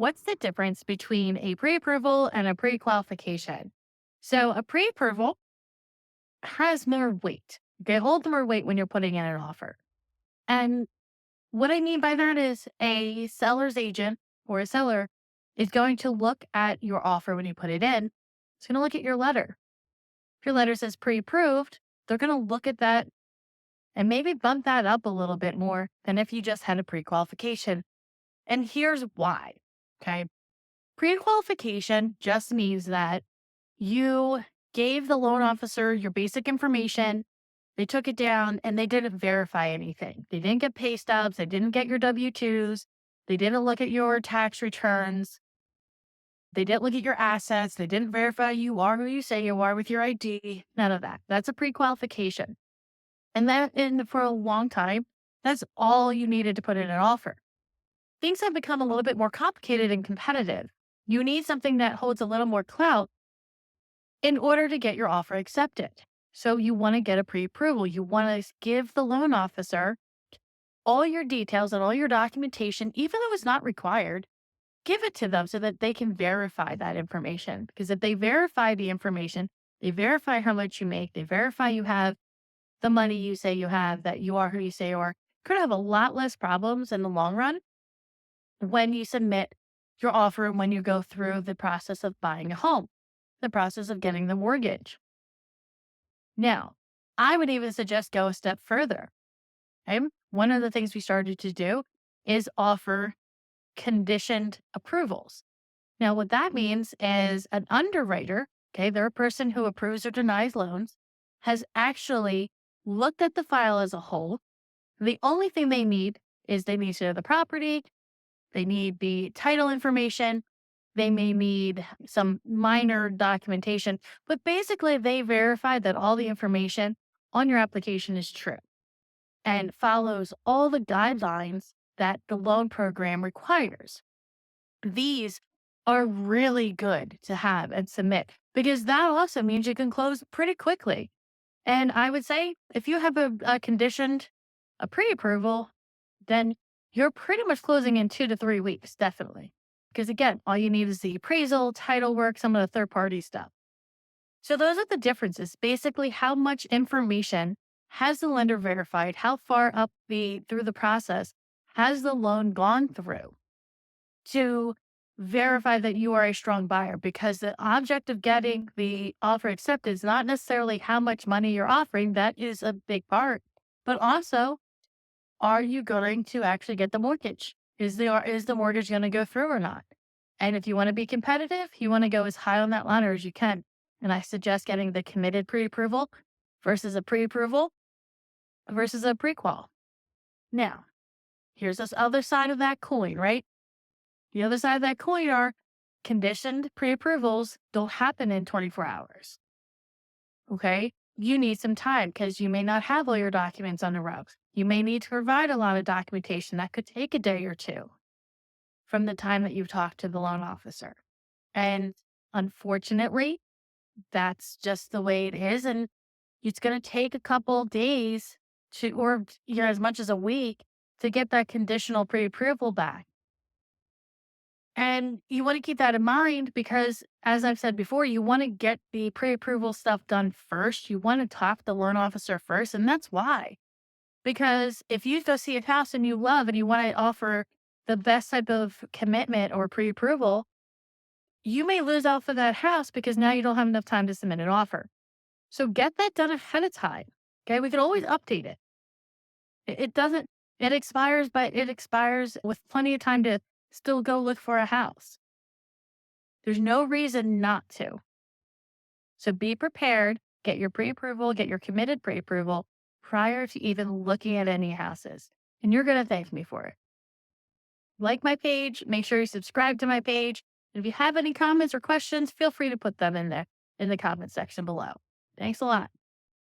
what's the difference between a pre-approval and a pre-qualification? So a pre-approval has more weight. Okay, hold more weight when you're putting in an offer. And what I mean by that is a seller's agent or a seller is going to look at your offer when you put it in. It's going to look at your letter. If your letter says pre-approved, they're going to look at that and maybe bump that up a little bit more than if you just had a pre-qualification. And here's why. Okay. Pre-qualification just means that you gave the loan officer your basic information. They took it down and they didn't verify anything. They didn't get pay stubs. They didn't get your W-2s. They didn't look at your tax returns. They didn't look at your assets. They didn't verify you are who you say you are with your ID. None of that. That's a pre-qualification. And for a long time, that's all you needed to put in an offer. Things have become a little bit more complicated and competitive. You need something that holds a little more clout in order to get your offer accepted. So you want to get a pre-approval. You want to give the loan officer all your details and all your documentation, even though it's not required. Give it to them so that they can verify that information. Because if they verify the information, they verify how much you make, they verify you have the money you say you have, that you are who you say you are, could have a lot less problems in the long run when you submit your offer and when you go through the process of buying a home, the process of getting the mortgage. Now, I would even suggest go a step further. Okay? One of the things we started to do is offer conditioned approvals. Now, what that means is an underwriter, okay, they're a person who approves or denies loans, has actually looked at the file as a whole. The only thing they need is they need to know the property, they need the title information, they may need some minor documentation, but basically they verify that all the information on your application is true and follows all the guidelines that the loan program requires. These are really good to have and submit because that also means you can close pretty quickly. And I would say if you have a conditioned, a pre-approval, then you're pretty much closing in 2 to 3 weeks, definitely. Because again, all you need is the appraisal, title work, some of the third party stuff. So those are the differences. Basically, how much information has the lender verified? How far up through the process has the loan gone through to verify that you are a strong buyer? Because the object of getting the offer accepted is not necessarily how much money you're offering. That is a big part. But also, are you going to actually get the mortgage? Is the mortgage going to go through or not? And if you want to be competitive, you want to go as high on that ladder as you can. And I suggest getting the committed pre-approval versus a pre-approval versus a pre-qual. Now, here's this other side of that coin, right? The other side of that coin are conditioned pre-approvals don't happen in 24 hours. Okay? You need some time because you may not have all your documents on the row. You may need to provide a lot of documentation that could take a day or two from the time that you've talked to the loan officer. And unfortunately, that's just the way it is. And it's going to take a couple of days or as much as a week to get that conditional pre-approval back. And you want to keep that in mind because, as I've said before, you want to get the pre-approval stuff done first. You want to talk to the loan officer first. And that's why. Because if you go see a house and you love and you want to offer the best type of commitment or pre-approval, you may lose out for that house because now you don't have enough time to submit an offer. So get that done ahead of time. Okay. We can always update it. It expires, but it expires with plenty of time to still go look for a house. There's no reason not to. So be prepared, get your pre-approval, get your committed pre-approval prior to even looking at any houses. And you're going to thank me for it. Like my page, make sure you subscribe to my page. And if you have any comments or questions, feel free to put them in the comment section below. Thanks a lot.